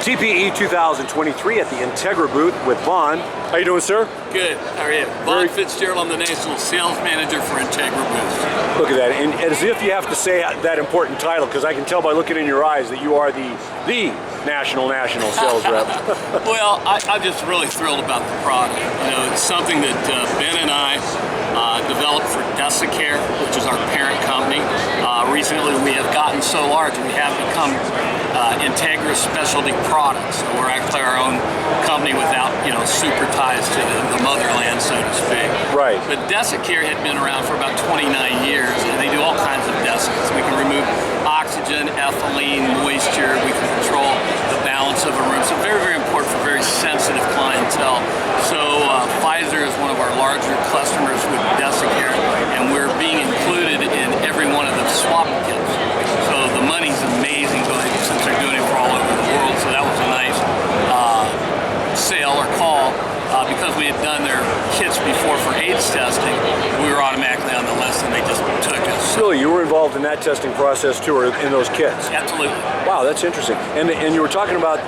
TPE 2023 at the Integra booth with Vaughn. How you doing, sir? Good. How are you? Vaughn Fitzgerald. I'm the National Sales Manager for Integra booths. Look at that, and as if you have to say that important title, because I can tell by looking in your eyes that you are the national sales rep. Well, I'm just really thrilled about the product. You know, it's something that Ben and I developed for Cigar, which is our parent company. Recently, we have gotten so large, we have become Integra Specialty Products. So we're actually our own company without, super ties to the motherland, so to speak. Right. But Cigar had been around for about 29 years, and they do all kinds of desiccants. We can remove oxygen, ethylene, moisture. We can control the balance of a room. So very, very important for very sensitive clientele. So Pfizer is one of our larger customers with Cigar, and we're being included in every one of the swap kits. So the money's amazing since they're doing it for all over the world. So that was a nice sale or call. Because we had done their kits before for AIDS testing, we were automatically on the list and they just took us. Really, you were involved in that testing process too, or in those kits? Absolutely. Wow, that's interesting. And you were talking about,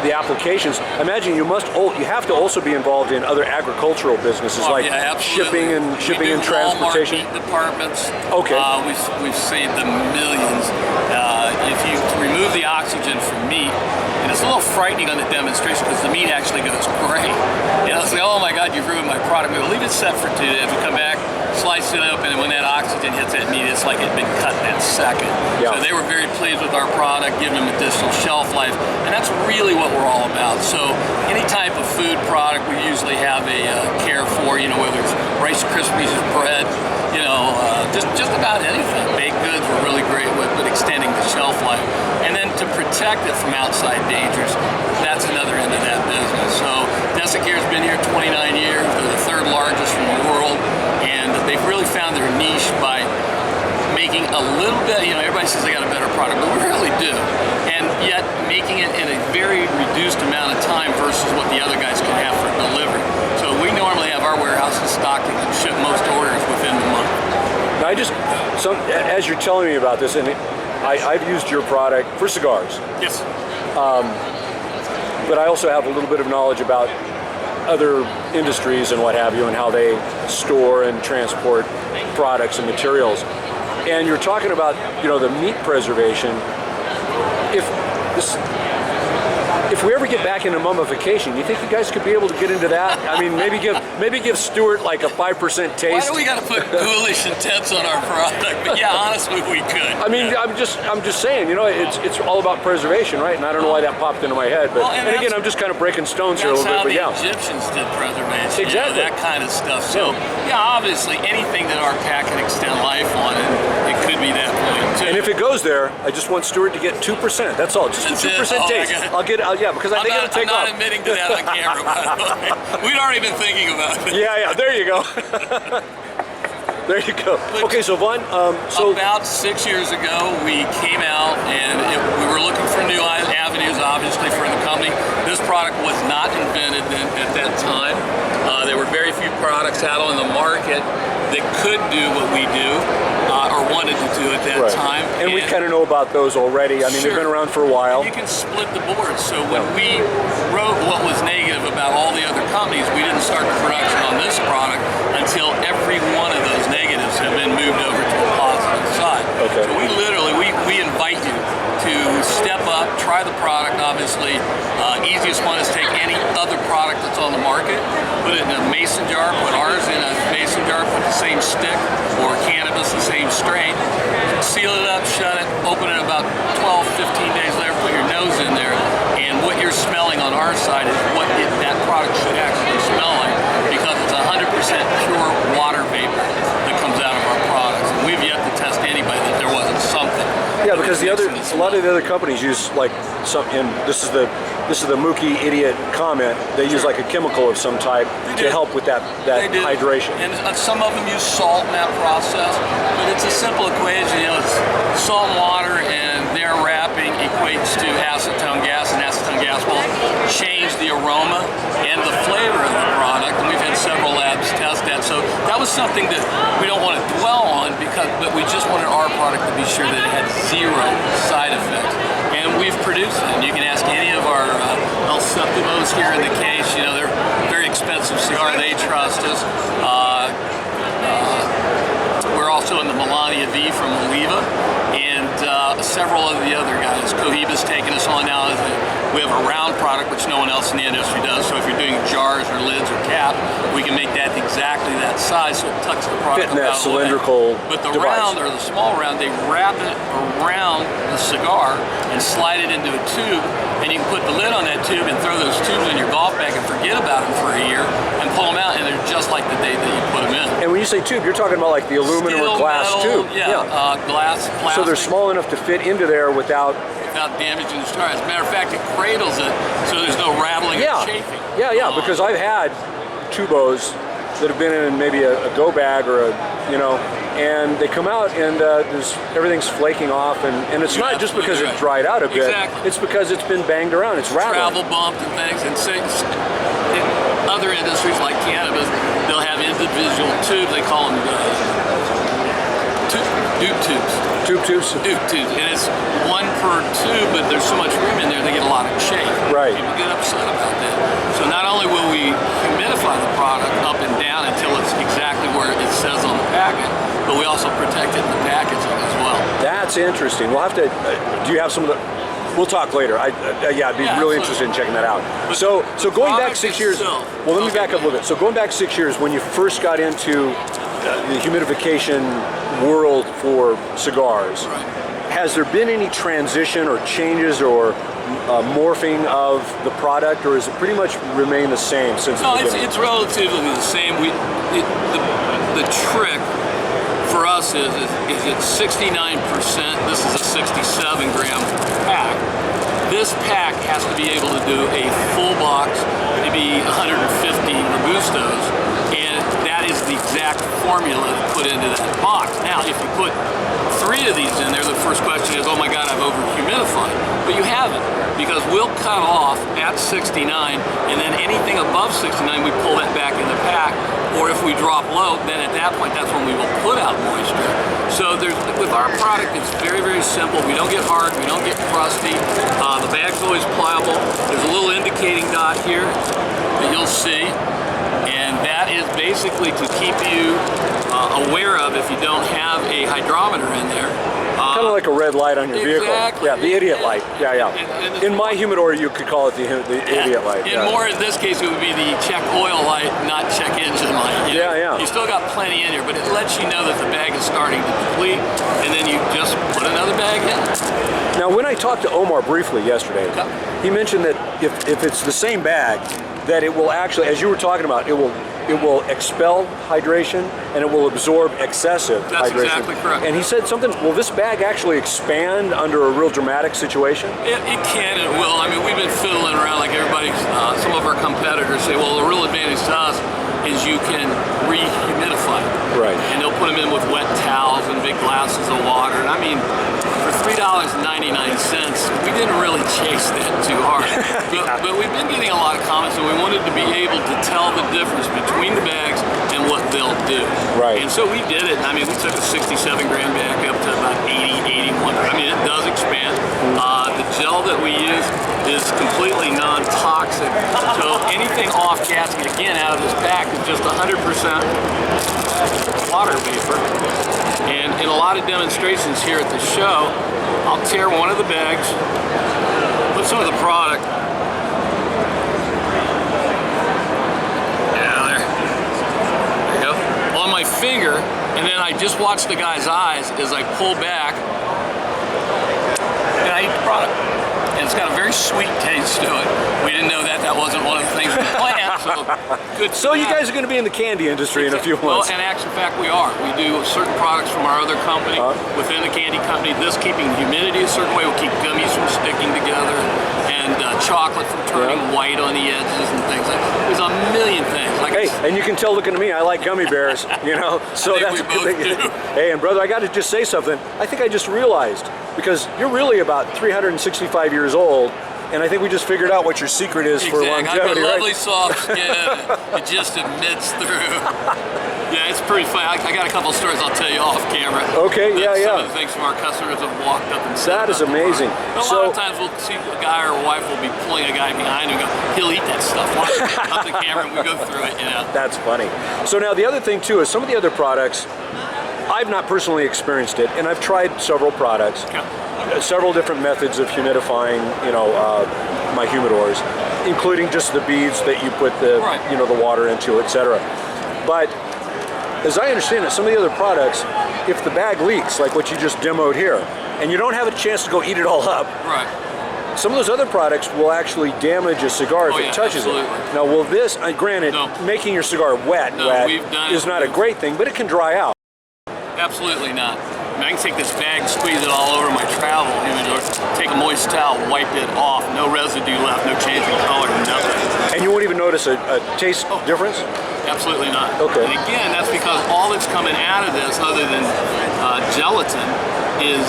the applications. I imagine you have to also be involved in other agricultural businesses like shipping and transportation. Walmart meat departments. Okay. We've saved them millions. If you remove the oxygen from meat, and it's a little frightening on the demonstration because the meat actually goes gray. It's like, oh my God, you've ruined my product. We'll leave it set for 2 days. We come back, slice it open, and when that oxygen hits that meat, it's like it had been cut that second. Yeah. So they were very pleased with our product, giving them additional shelf life, and that's really what we're all about. So any type of food product, we usually have a care for, whether it's Rice Krispies, bread, just about anything. Baked goods we're really great with, but extending the shelf life. And then to protect it from outside dangers, that's another end of that business. So Cigar's been here 29 years. They're the third largest in the world, and they've really found their niche by making a little bit, everybody says they got a better product, but we really do. And yet making it in a very reduced amount of time versus what the other guys can have for delivery. So we normally have our warehouses stocked and can ship most orders within the month. Now as you're telling me about this, and I've used your product for cigars. Yes. But I also have a little bit of knowledge about other industries and what have you, and how they store and transport products and materials. And you're talking about, the meat preservation. If we ever get back into mummification, you think you guys could be able to get into that? I mean, maybe give Stuart like a 5% taste. Why do we got to put ghoulish intents on our product? But yeah, honestly, we could. I mean, I'm just saying, it's all about preservation, right? And I don't know why that popped into my head, but and again, I'm just kind of breaking stones here a little bit. But yeah, that's how the Egyptians did preservation. Exactly. That kind of stuff. So yeah, obviously, anything that our pack can extend life on, it could be that point too. And if it goes there, I just want Stuart to get 2%. That's all, just a 2% taste. I'll get, because I think it'll take off. I'm not admitting to that on camera, by the way. We'd already been thinking about it. Yeah, there you go. There you go. Okay, so Vaughn, about 6 years ago, we came out and we were looking for new avenues, obviously, for the company. This product was not invented at that time. There were very few products out on the market that could do what we do or wanted to do at that time. And we kind of know about those already. I mean, they've been around for a while. You can split the board. So when we wrote what was negative about all the other companies, we didn't start the production on this product until every one of those negatives have been moved over to the positive side. Okay. So we literally, we invite you to step up, try the product, obviously. Easiest one is take any other product that's on the market, put it in a mason jar, put ours in a mason jar, put the same stick, or cannabis, the same strain, seal it up, shut it, open it about 12, 15 days later, put your nose in there, and what you're smelling on our side is what that product should actually smell like, because it's 100% pure water vapor that comes out of our products. And we've yet to test anybody that there wasn't something. Yeah, because a lot of the other companies use like and this is the Mookie idiot comment. They use like a chemical of some type to help with that hydration. And some of them use salt in that process, but it's a simple equation. It's salt and water, and their wrapping equates to acetone gas, and acetone gas will change the aroma and the flavor of the product. And we've had several labs test that. So that was something that we don't want to dwell on, but we just wanted our product to be sure that it had zero side effects. And we've sugar in the case. You know, they're very expensive cigar. They trust us. We're also in the Melania V from Oliva, and several of the other guys. Cohiba's taking us on now. We have a round product, which no one else in the industry does. So if you're doing jars or lids or cap, we can make that exactly that size, so it tucks the product fit in that cylindrical But the device. round or the small round, they wrap it around the cigar and slide it into a tube, and you can put the lid on that tube and throw those tubes in your golf bag and forget about them for a year and pull them out, and they're just like the day that you put them in. And when you say tube, you're talking about like the aluminum Steel, or glass metal, tube. Glass, plastic. So they're small enough to fit into there without damaging the cigar. As a matter of fact, it cradles it, so there's no rattling or chafing. Yeah, because I've had tubos that have been in maybe a go bag or and they come out and everything's flaking off, and it's not just because it dried out a bit. Exactly. It's because it's been banged around. It's rattling. Travel bumped and things. And in other industries like cannabis, they'll have individual tubes. They call them dupe tubes. Dupe tubes? Dupe tubes. And it's one per tube, but there's so much room in there, they get a lot of chafe. Right. People get upset about that. So not only will we humidify the product up and down until it's exactly where it says on the packet, but we also protect it in the packaging as well. That's interesting. We'll have to, do you have some of the, we'll talk later. I'd be really interested in checking that out. But so going back 6 years, itself, well, let me back up a little bit. So going back 6 years, when you first got into the humidification world for cigars, right, has there been any transition or changes or morphing of the product, or has it pretty much remained the same since the beginning? It's relatively the same. The trick for us is it's 69%. This is a 67 gram pack. This pack has to be able to do a full box, maybe 150 Robustos, and that is the exact formula to put into that box. Now, if you put 3 of these in there, the first question is, oh my God, I've over-humidified. But you haven't, because we'll cut off at 69, and then anything above 69, we pull that back in the pack. Or if we drop low, then at that point, that's when we will put out moisture. So with our product, it's very, very simple. We don't get hard, we don't get crusty. The bag's always pliable. There's a little indicating dot here that you'll see, and that is basically to keep you aware of if you don't have a hydrometer in there. Kind of like a red light on your vehicle. Exactly. Yeah, the idiot light. Yeah. And in my humidor, you could call it the idiot light. More in this case, it would be the check oil light, not check engine light. Yeah. You still got plenty in here, but it lets you know that the bag is starting to deplete, and then you just put another bag in. Now, when I talked to Omar briefly yesterday, he mentioned that if it's the same bag, that it will actually, as you were talking about, it will expel hydration and it will absorb excessive hydration. That's exactly correct. And he said something, will this bag actually expand under a real dramatic situation? It can and will. I mean, we've been fiddling around like everybody, some of our competitors say, well, the real advantage to us is you can re-humidify. Right. And they'll put them in with wet towels and big glasses of water. And I mean, for $3.99, we didn't really chase that too hard. but we've been getting a lot of comments, and we wanted to be able to tell the difference between the bags and what they'll do. Right. And so we did it. I mean, we took a 67 gram bag up to about 80, 81. I mean, it does expand. The gel that we use is completely non-toxic. So anything off-gassing, again, out of this pack is just 100% water vapor. And in a lot of demonstrations here at the show, I'll tear one of the bags, put some of the product, there you go, on my finger, and then I just watch the guy's eyes as I pull back, and I eat the product. And it's got a very sweet taste to it. We didn't know that. That wasn't one of the things we planned, so good. So you guys are going to be in the candy industry in a few months. Well, and actually, in fact, we are. We do certain products from our other company within the candy company. This keeping humidity a certain way will keep gummies from sticking together, and chocolate from turning white on the edges and things. There's a million things. Like and you can tell looking at me, I like gummy bears, so that's a good thing. Hey, and brother, I got to just say something. I think I just realized, because you're really about 365 years old, and I think we just figured out what your secret is for longevity, I've got right? lovely soft skin. It just emits through. Yeah, it's pretty funny. I got a couple of stories I'll tell you off camera. Okay, yeah. Some of the things from our customers have walked up and said. That is amazing. A lot of times we'll see a guy or a wife will be pulling a guy behind him and go, he'll eat that stuff. Watch it. Up the camera and we go through it, you know. That's funny. So now the other thing too is some of the other products, I've not personally experienced it, and I've tried several products, several different methods of humidifying, you know, my humidors, including just the beads that you put the, you know, the water into, etc. But as I understand it, some of the other products, if the bag leaks, like what you just demoed here, and you don't have a chance to go eat it all up, some of those other products will actually damage a cigar if it touches it. Now, will this, granted, making your cigar wet is not a great thing, but it can dry out. Absolutely not. I mean, I can take this bag, squeeze it all over my travel humidor, take a moist towel, wipe it off, no residue left, no change in color, nothing. And you won't even notice a taste difference? Absolutely not. Okay. And again, that's because all that's coming out of this, other than gelatin, is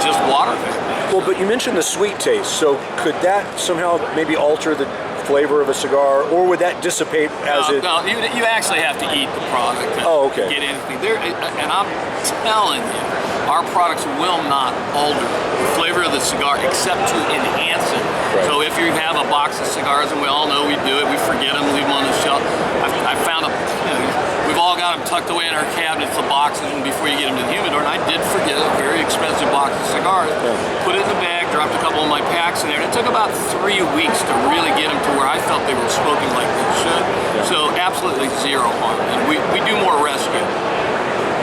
just water vapor. Well, but you mentioned the sweet taste, so could that somehow maybe alter the flavor of a cigar, or would that dissipate as it? No, you actually have to eat the product to get anything. And I'm telling you, our products will not alter the flavor of the cigar except to enhance it. So if you have a box of cigars, and we all know we do it, we forget them, leave them on the shelf. I found we've all got them tucked away in our cabinets, the boxes, and before you get them to the humidor, and I did forget a very expensive box of cigars. Put it in the bag, dropped a couple of my packs in there, and it took about 3 weeks to really get them to where I felt they were smoking like they should. So absolutely zero harm, and we do more rescue.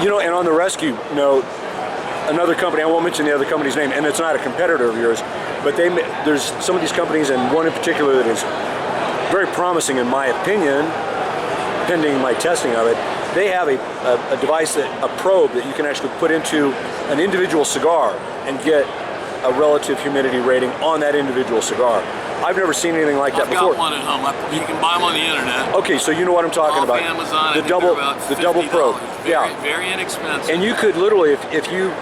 You know, and on the rescue note, another company, I won't mention the other company's name, and it's not a competitor of yours, but there's some of these companies, and one in particular that is very promising in my opinion, pending my testing of it. They have a device, a probe that you can actually put into an individual cigar and get a relative humidity rating on that individual cigar. I've never seen anything like that before. I've got one at home. You can buy them on the internet. Okay, so you know what I'm talking about. Amazon, the double probe. Very inexpensive. And you could literally, if you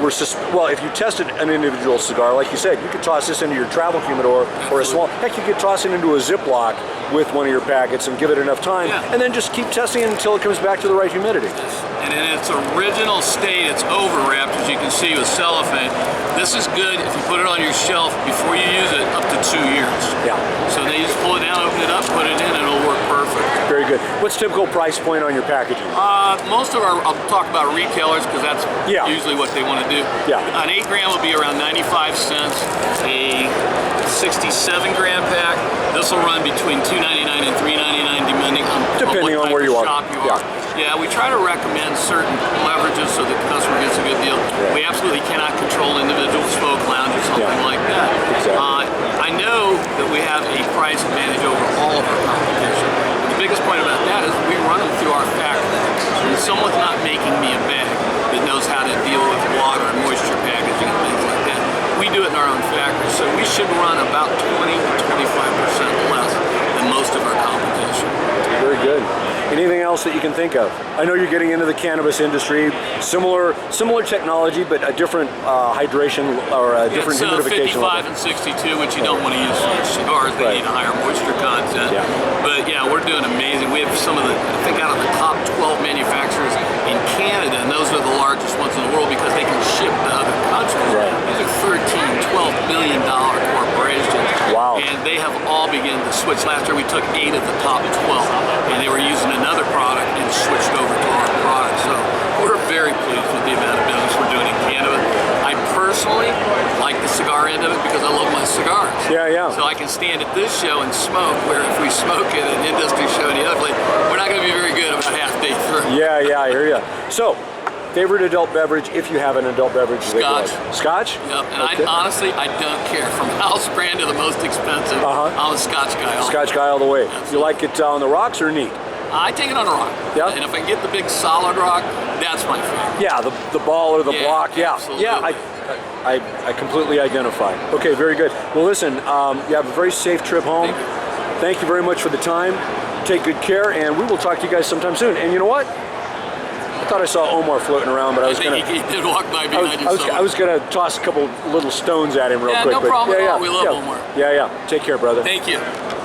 were if you tested an individual cigar, like you said, you could toss this into your travel humidor or a small. Heck, you could toss it into a Ziploc with one of your packets and give it enough time, and then just keep testing it until it comes back to the right humidity. And in its original state, it's overwrapped, as you can see, with cellophane. This is good if you put it on your shelf before you use it up to 2 years. So then you just pull it down, open it up, put it in, and it'll work perfect. Very good. What's typical price point on your packaging? Most of our, I'll talk about retailers because that's usually what they want to do. An 8 gram will be around 95 cents. A 67 gram pack, this will run between $2.99 and $3.99 depending on where you are. Shop you are. Yeah, we try to recommend certain leverages so that the customer gets a good deal. We absolutely cannot control individual smoke lounge or something like that. I know that we have a price advantage over all of our competition. The biggest point about that is we run them through our factory. So someone's not making me a bag that knows how to deal with water and moisture packaging and things like that. We do it in our own factory, so we should run about 20 to 25% less than most of our competition. Very good. Anything else that you can think of? I know you're getting into the cannabis industry, similar technology, but a different hydration or a different humidification level. 55 and 62, which you don't want to use for cigars. They need a higher moisture content. But yeah, we're doing amazing. We have some of the, I think, out of the top 12 manufacturers in Canada, and those are the largest ones in the world because they can ship to other countries. These are $13, $12 billion corporations. Wow. And they have all begun to switch. Last year we took 8 of the top 12, and they were using another product and switched over to our product. So we're very pleased with the amount of business we're doing in Canada. I personally like the cigar end of it because I love my cigars. So I can stand at this show and smoke, where if we smoke at an industry show in the other place, we're not going to be very good about half day through. I hear you. So, favorite adult beverage, if you have an adult beverage? Scotch. Scotch? Yep, and honestly, I don't care. From house brand to the most expensive, I'm a Scotch guy. Scotch guy all the way. You like it on the rocks or neat? I take it on a rock. And if I can get the big solid rock, that's my favorite. The ball or the block. Absolutely. I completely identify. Okay, very good. Well, listen, you have a very safe trip home. Thank you very much for the time. Take good care, and we will talk to you guys sometime soon. And you know what? I thought I saw Omar floating around, but I was going to... He did walk by behind you. I was going to toss a couple little stones at him real quick. No problem at all. We love Omar. Take care, brother. Thank you.